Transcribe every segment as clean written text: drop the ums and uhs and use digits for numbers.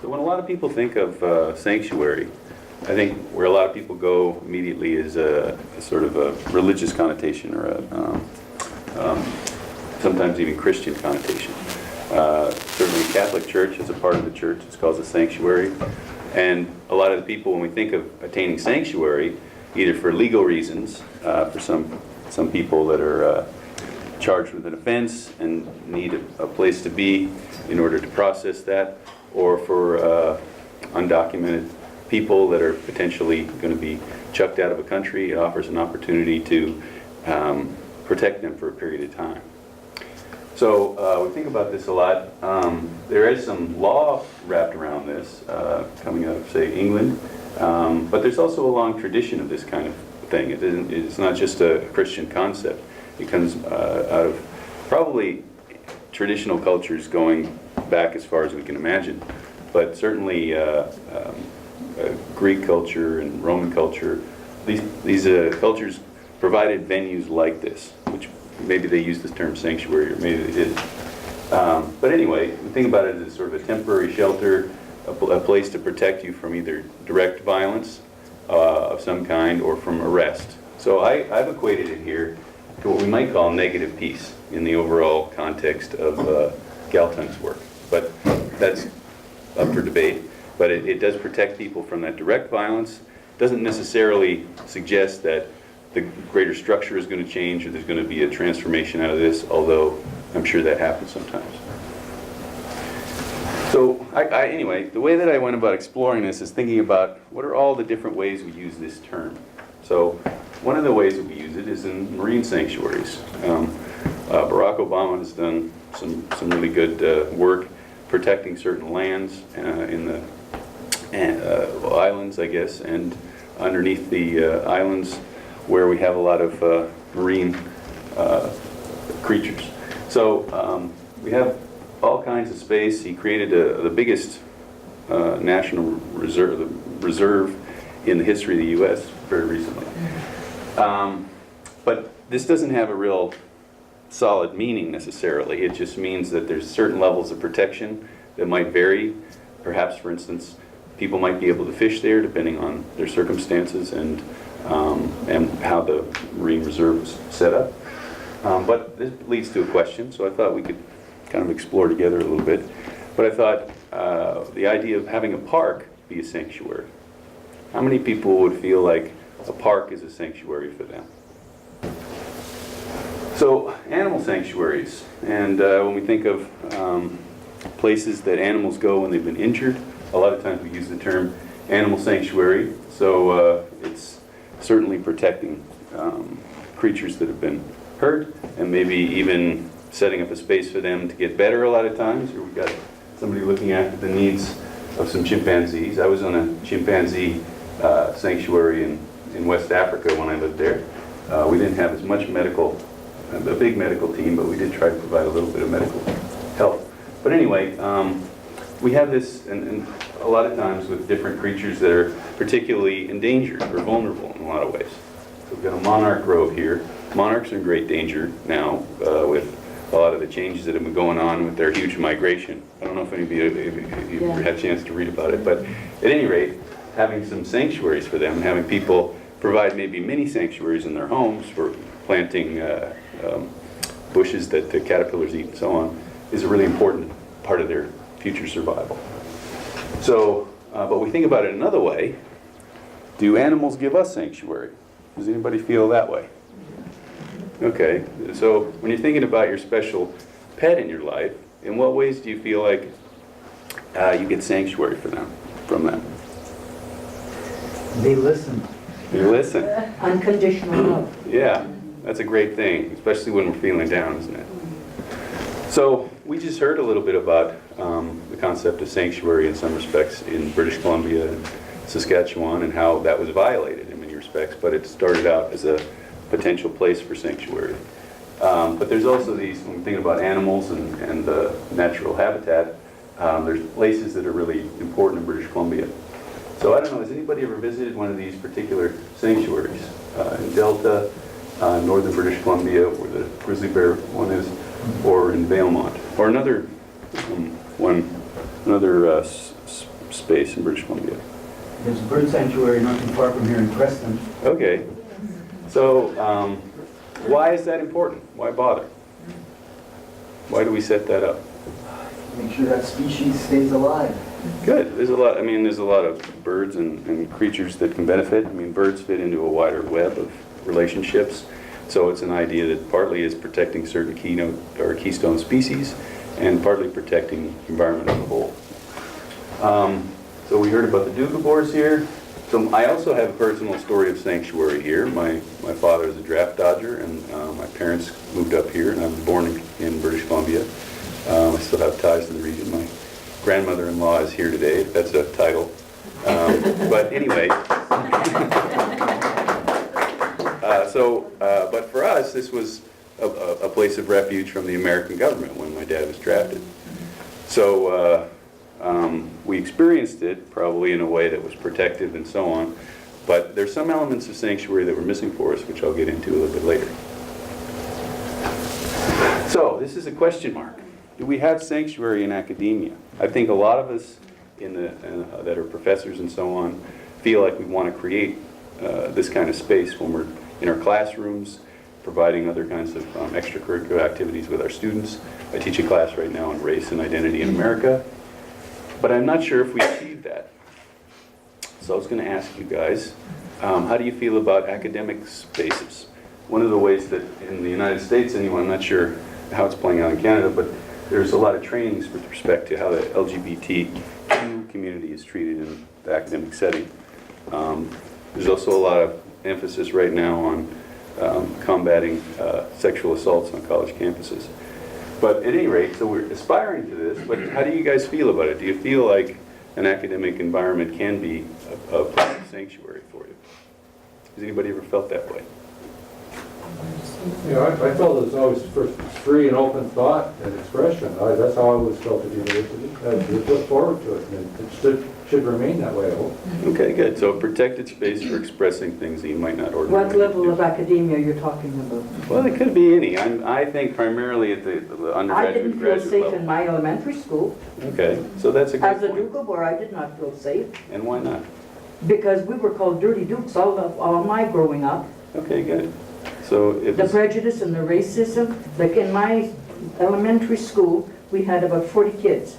So when a lot of people think of sanctuary, I think where a lot of people go immediately is a sort of a religious connotation, or sometimes even Christian connotation. Certainly the Catholic Church is a part of the church. It's called a sanctuary. And a lot of the people, when we think of attaining sanctuary, either for legal reasons, for some people that are charged with an offense and need a place to be in order to process that, or for undocumented people that are potentially going to be chucked out of a country, it offers an opportunity to protect them for a period of time. So we think about this a lot. There is some law wrapped around this coming out of, say, England, but there's also a long tradition of this kind of thing. It's not just a Christian concept. It comes out of probably traditional cultures going back as far as we can imagine, but certainly Greek culture and Roman culture, these cultures provided venues like this, which maybe they used this term sanctuary, or maybe they didn't. But anyway, think about it as sort of a temporary shelter, a place to protect you from either direct violence of some kind or from arrest. So I've equated it here to what we might call negative peace in the overall context of Galton's work. But that's up for debate. But it does protect people from that direct violence. It doesn't necessarily suggest that the greater structure is going to change or there's going to be a transformation out of this, although I'm sure that happens sometimes. So anyway, the way that I went about exploring this is thinking about what are all the different ways we use this term. So one of the ways that we use it is in marine sanctuaries. Barack Obama has done some really good work protecting certain lands in the islands, I guess, and underneath the islands where we have a lot of marine creatures. So we have all kinds of space. He created the biggest national reserve in the history of the U.S. very recently. But this doesn't have a real solid meaning necessarily. It just means that there's certain levels of protection that might vary. Perhaps, for instance, people might be able to fish there depending on their circumstances and how the marine reserve was set up. But this leads to a question, so I thought we could kind of explore together a little bit. But I thought the idea of having a park be a sanctuary. How many people would feel like a park is a sanctuary for them? So animal sanctuaries, and when we think of places that animals go when they've been injured, a lot of times we use the term animal sanctuary. So it's certainly protecting creatures that have been hurt, and maybe even setting up a space for them to get better a lot of times. Or we've got somebody looking after the needs of some chimpanzees. I was on a chimpanzee sanctuary in West Africa when I lived there. We didn't have as much a big medical team, but we did try to provide a little bit of medical help. But anyway, we have this and a lot of times with different creatures that are particularly endangered or vulnerable in a lot of ways. So we've got a monarch grove here. Monarchs are in great danger now with a lot of the changes that have been going on with their huge migration. I don't know if anybody if you had a chance to read about it, but at any rate, having some sanctuaries for them and having people provide maybe mini sanctuaries in their homes for planting bushes that the caterpillars eat and so on is a really important part of their future survival. So, but we think about it another way. Do animals give us sanctuary? Does anybody feel that way? Okay, so when you're thinking about your special pet in your life, in what ways do you feel like you get sanctuary from them? They listen. They listen. Unconditional love. Yeah, that's a great thing, especially when we're feeling down, isn't it? So we just heard a little bit about the concept of sanctuary in some respects in British Columbia and Saskatchewan and how that was violated in many respects, but it started out as a potential place for sanctuary. But there's also these, when we think about animals and the natural habitat, there's places that are really important in British Columbia. So I don't know, has anybody ever visited one of these particular sanctuaries in Delta, northern British Columbia, where the grizzly bear one is, or in Valemount, or another space in British Columbia? There's a bird sanctuary not too far from here in Preston. Okay. So why is that important? Why bother? Why do we set that up? Make sure that species stays alive. Good. There's a lot. I mean, there's a lot of birds and creatures that can benefit. I mean, birds fit into a wider web of relationships. So it's an idea that partly is protecting certain keynote or keystone species, and partly protecting the environment as a whole. So we heard about the doukhobors here. So I also have a personal story of sanctuary here. My father is a draft dodger, and my parents moved up here, and I was born in British Columbia. I still have ties to the region. My grandmother-in-law is here today, if that's a title. But anyway, but for us, this was a place of refuge from the American government when my dad was drafted. So we experienced it probably in a way that was protective and so on, but there's some elements of sanctuary that were missing for us, which I'll get into a little bit later. So this is a question mark. Do we have sanctuary in academia? I think a lot of us that are professors and so on feel like we want to create this kind of space when we're in our classrooms, providing other kinds of extracurricular activities with our students. I teach a class right now on race and identity in America, but I'm not sure if we achieve that. So I was going to ask you guys, how do you feel about academic spaces? One of the ways that in the United States, anyway, I'm not sure how it's playing out in Canada, but there's a lot of trainings with respect to how the LGBTQ community is treated in the academic setting. There's also a lot of emphasis right now on combating sexual assaults on college campuses. But at any rate, so we're aspiring to this, but how do you guys feel about it? Do you feel like an academic environment can be a place of sanctuary for you? Has anybody ever felt that way? Yeah, I felt it was always first free and open thought and expression. That's how I always felt at university. I look forward to it, and it should remain that way, I hope. Okay, good. So a protected space for expressing things that you might not ordinarily What level do. of academia you're talking about? Well, it could be any. I think primarily at the I undergraduate, didn't feel graduate safe level. in my elementary school. Okay, so that's a As good a point. doukhobor, I did not feel safe And why not? because we were called dirty dukes all my growing up. Okay, good. So it The was, prejudice and the racism, like in my elementary school, we had about 40 kids.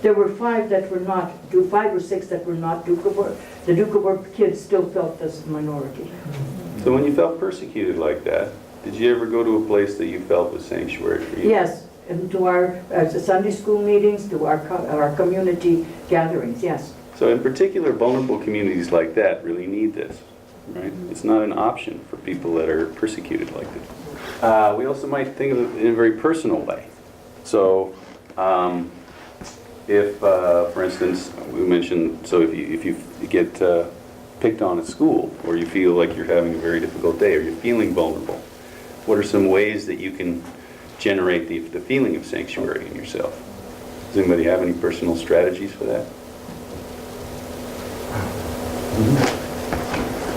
There were 5 or 6 that were not doukhobor. The doukhobor kids still felt as a minority. so when you felt persecuted like that, did you ever go to a place that you felt was sanctuary for you? Yes, and to our Sunday school meetings, to our community gatherings, yes. So in particular, vulnerable communities like that really need this, right? It's not an option for people that are persecuted like this. We also might think of it in a very personal way. So if, for instance, we mentioned, so if you get picked on at school, or you feel like you're having a very difficult day, or you're feeling vulnerable, what are some ways that you can generate the feeling of sanctuary in yourself? Does anybody have any personal strategies for that?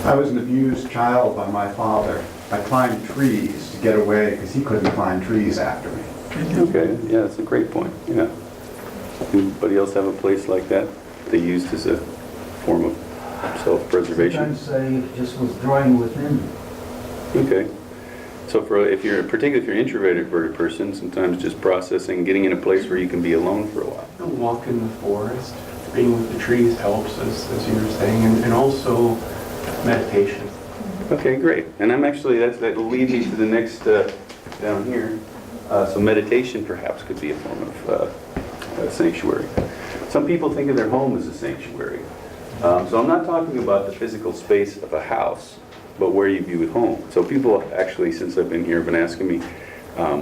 I was an abused child by my father. I climbed trees to get away because he couldn't climb trees after me. Okay, yeah, that's a great point, yeah. Anybody else have a place like that they used as a form of self-preservation? Sometimes I just withdrawing within. Okay. So particularly if you're an introverted person, sometimes just processing, getting in a place where you can be alone for a while. A walk in the forest, being with the trees helps, as you were saying, and also meditation. Okay, great. And I'm actually, that will lead me to the next down here. So meditation perhaps could be a form of sanctuary. Some people think of their home as a sanctuary. So I'm not talking about the physical space of a house, but where you view at home. So people actually, since I've been here, have been asking me,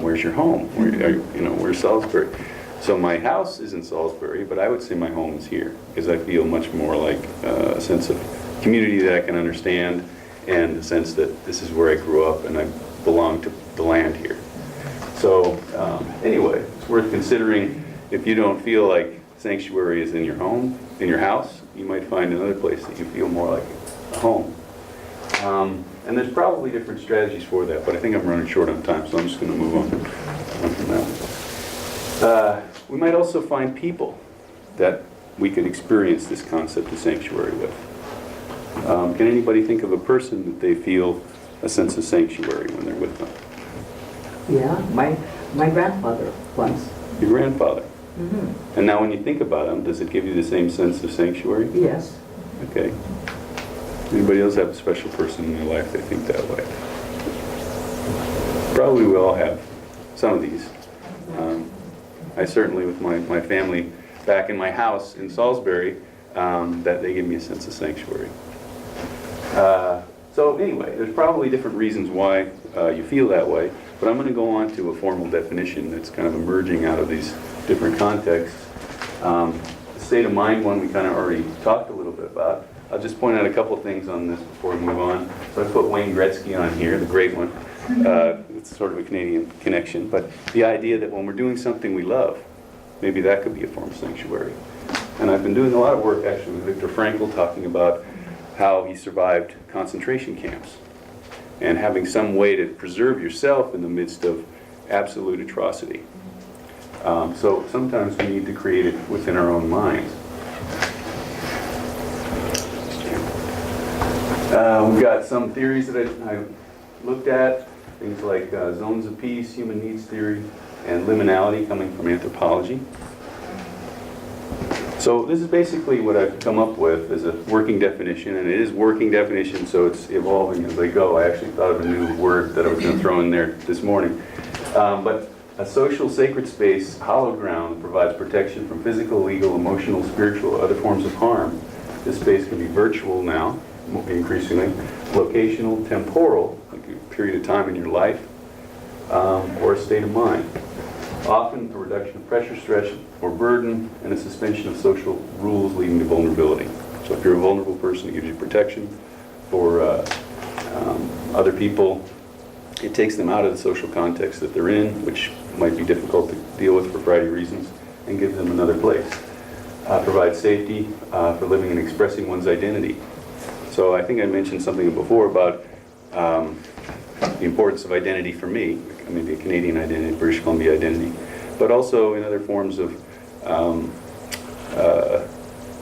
where's your home? Where's Salisbury? So my house is in Salisbury, but I would say my home is here, because I feel much more like a sense of community that I can understand, and the sense that this is where I grew up and I belong to the land here. So anyway, it's worth considering. If you don't feel like sanctuary is in your home, in your house, you might find another place that you feel more like a home. And there's probably different strategies for that, but I think I'm running short on time, so I'm just going to move on from that. We might also find people that we could experience this concept of sanctuary with. Can anybody think of a person that they feel a sense of sanctuary when they're with them? Yeah, my grandfather once. Your grandfather. Mm-hmm. And now when you think about him, does it give you the same sense of sanctuary? Yes. Okay. Anybody else have a special person in their life they think that way? Probably we all have some of these. I certainly, with my family back in my house in Salisbury, that they give me a sense of sanctuary. So anyway, there's probably different reasons why you feel that way, but I'm going to go on to a formal definition that's kind of emerging out of these different contexts. The state of mind one we kind of already talked a little bit about. I'll just point out a couple things on this before we move on. So I put Wayne Gretzky on here, the great one. It's sort of a Canadian connection, but the idea that when we're doing something we love, maybe that could be a form of sanctuary. And I've been doing a lot of work actually with Viktor Frankl, talking about how he survived concentration camps and having some way to preserve yourself in the midst of absolute atrocity. So sometimes we need to create it within our own minds. We've got some theories that I looked at, things like zones of peace, human needs theory, and liminality coming from anthropology. So this is basically what I've come up with as a working definition, and it is working definition, so it's evolving as I go. I actually thought of a new word that I was going to throw in there this morning. But a social sacred space, hallowed ground, provides protection from physical, legal, emotional, spiritual, or other forms of harm. This space can be virtual now, increasingly, locational, temporal, like a period of time in your life, or a state of mind. Often a reduction of pressure, stress, or burden, and a suspension of social rules leading to vulnerability. So if you're a vulnerable person, it gives you protection. For other people, it takes them out of the social context that they're in, which might be difficult to deal with for a variety of reasons, and gives them another place. Provides safety for living and expressing one's identity. So I think I mentioned something before about the importance of identity for me, maybe a Canadian identity, British Columbia identity, but also in other forms of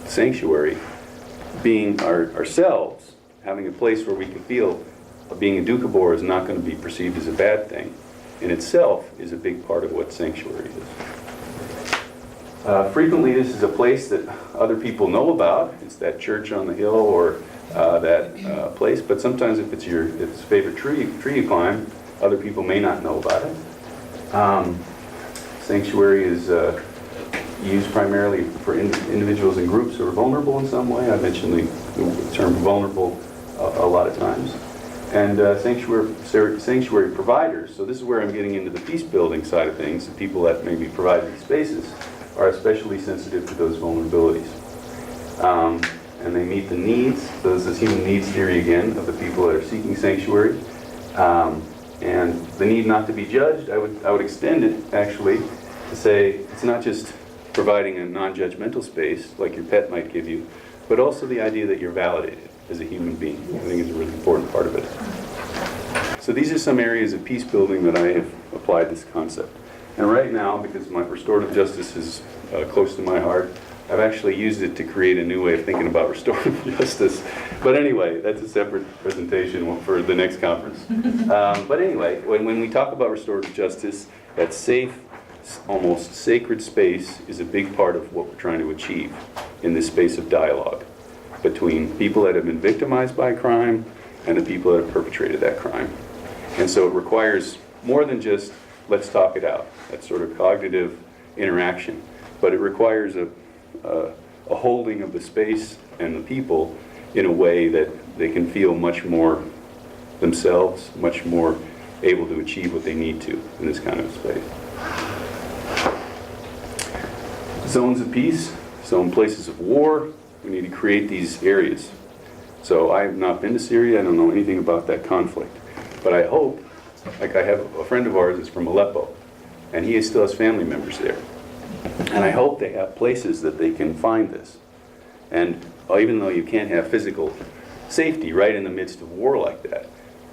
sanctuary, being ourselves, having a place where we can feel being a Doukhobor is not going to be perceived as a bad thing, in itself is a big part of what sanctuary is. Frequently this is a place that other people know about. It's that church on the hill or that place, but sometimes if it's your favorite tree you climb, other people may not know about it. Sanctuary is used primarily for individuals and groups who are vulnerable in some way. I mentioned the term vulnerable a lot of times. And sanctuary providers, so this is where I'm getting into the peace building side of things, the people that maybe provide these spaces are especially sensitive to those vulnerabilities. And they meet the needs, so this is human needs theory again, of the people that are seeking sanctuary. And the need not to be judged, I would extend it actually to say it's not just providing a non-judgmental space like your pet might give you, but also the idea that you're validated as a human being. I think is a really important part of it. So these are some areas of peace building that I have applied this concept. And right now, because my restorative justice is close to my heart, I've actually used it to create a new way of thinking about restorative justice. But anyway, that's a separate presentation for the next conference. But anyway, when we talk about restorative justice, that safe, almost sacred space is a big part of what we're trying to achieve in this space of dialogue between people that have been victimized by crime and the people that have perpetrated that crime. And so it requires more than just, let's talk it out, that sort of cognitive interaction, but it requires a holding of the space and the people in a way that they can feel much more themselves, much more able to achieve what they need to in this kind of space. Zones of peace, so in places of war, we need to create these areas. So I have not been to Syria, I don't know anything about that conflict, but I hope, like I have a friend of ours that's from Aleppo, and he still has family members there. And I hope they have places that they can find this. And even though you can't have physical safety right in the midst of war like that,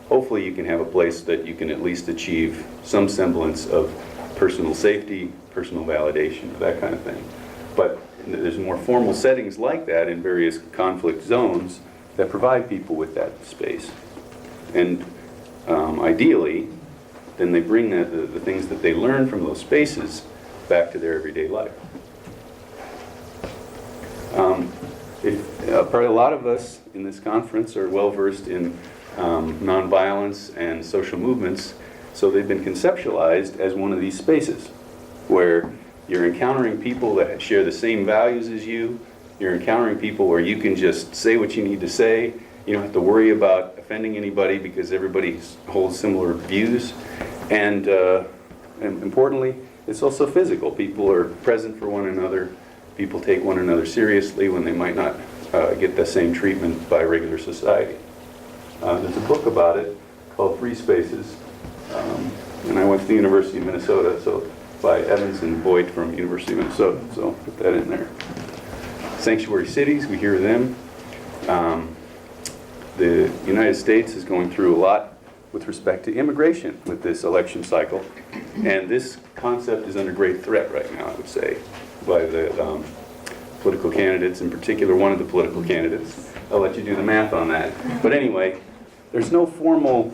hopefully you can have a place that you can at least achieve some semblance of personal safety, personal validation, that kind of thing. But there's more formal settings like that in various conflict zones that provide people with that space. And ideally, then they bring the things that they learn from those spaces back to their everyday life. Probably a lot of us in this conference are well versed in nonviolence and social movements, so they've been conceptualized as one of these spaces where you're encountering people that share the same values as you. You're encountering people where you can just say what you need to say. You don't have to worry about offending anybody because everybody holds similar views. And importantly, it's also physical. People are present for one another. People take one another seriously when they might not get the same treatment by regular society. There's a book about it called Free Spaces. And I went to the University of Minnesota, so by Evans and Boyd from University of Minnesota, so put that in there. Sanctuary cities, we hear them. The United States is going through a lot with respect to immigration with this election cycle, and this concept is under great threat right now, I would say, by the political candidates, in particular one of the political candidates. I'll let you do the math on that. But anyway, there's no formal,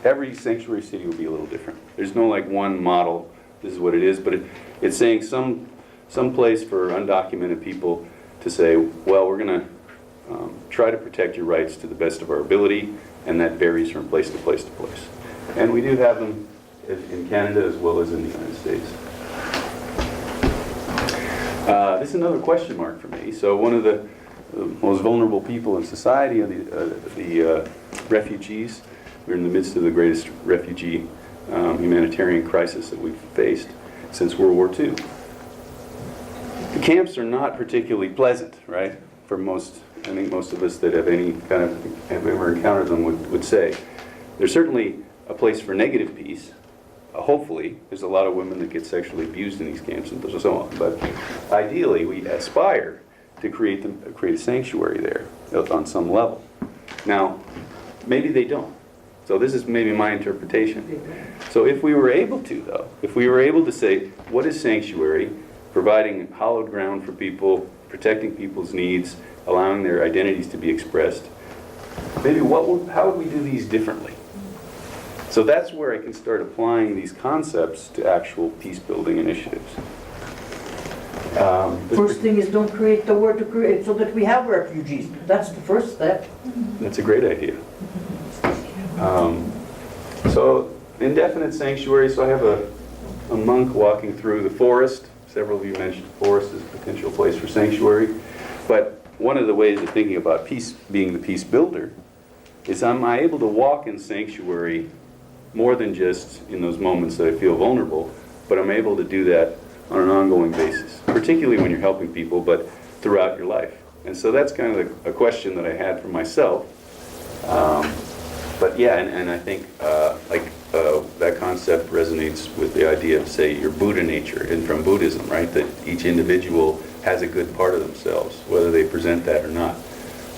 every sanctuary city will be a little different. There's no like one model, this is what it is, but it's saying some place for undocumented people to say, well, we're going to try to protect your rights to the best of our ability, and that varies from place to place to place. And we do have them in Canada as well as in the United States. This is another question mark for me. So one of the most vulnerable people in society are the refugees. We're in the midst of the greatest refugee humanitarian crisis that we've faced since World War II. The camps are not particularly pleasant, right? For most, I think most of us that have any kind of, have ever encountered them would say. There's certainly a place for negative peace. Hopefully, there's a lot of women that get sexually abused in these camps and so on. But ideally, we aspire to create a sanctuary there on some level. Now, maybe they don't. So this is maybe my interpretation. So if we were able to, though, if we were able to say, what is sanctuary? Providing hallowed ground for people, protecting people's needs, allowing their identities to be expressed. Maybe how would we do these differently? So that's where I can start applying these concepts to actual peace-building initiatives. First thing is don't create the word to create so that we have refugees. That's the first step. That's a great idea. So indefinite sanctuary, so I have a monk walking through the forest. Several of you mentioned forest as a potential place for sanctuary. But one of the ways of thinking about peace, being the peace builder, is am I able to walk in sanctuary more than just in those moments that I feel vulnerable, but I'm able to do that on an ongoing basis, particularly when you're helping people, but throughout your life. And so that's kind of a question that I had for myself. But yeah, and I think that concept resonates with the idea of, say, your Buddha nature, and from Buddhism, right? That each individual has a good part of themselves, whether they present that or not.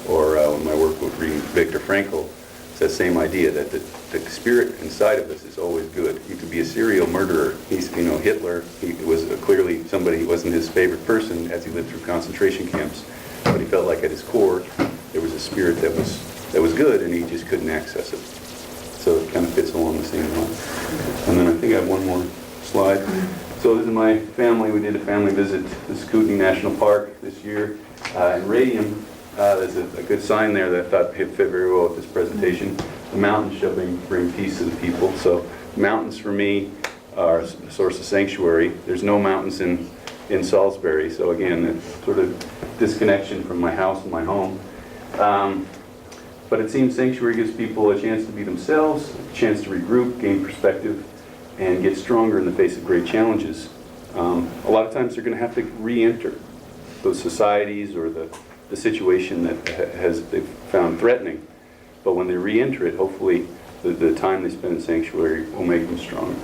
Or my work with Viktor Frankl, it's that same idea that the spirit inside of us is always good. You could be a serial murderer. Hitler, he was clearly somebody who wasn't his favorite person as he lived through concentration camps, but he felt like at his core there was a spirit that was good, and he just couldn't access it. So it kind of fits along the same line. And then I think I have one more slide. So this is my family. We did a family visit to Kootenai National Park this year. In Radium, there's a good sign there that I thought fit very well with this presentation. The mountains shall bring peace to the people. So mountains for me are a source of sanctuary. There's no mountains in Salisbury. So again, a sort of disconnection from my house and my home. But it seems sanctuary gives people a chance to be themselves, a chance to regroup, gain perspective, and get stronger in the face of great challenges. A lot of times they're going to have to re-enter those societies or the situation that they've found threatening. But when they re-enter it, hopefully the time they spend in sanctuary will make them stronger.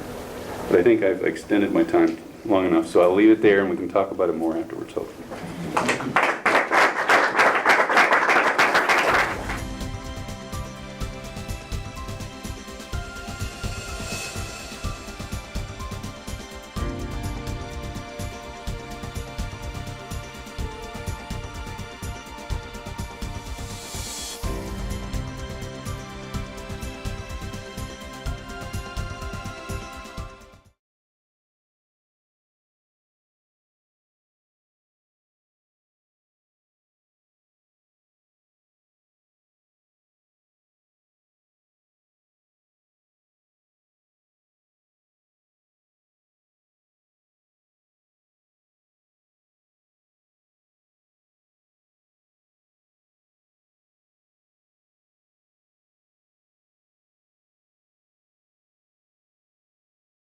But I think I've extended my time long enough, so I'll leave it there and we can talk about it more afterwards, hopefully.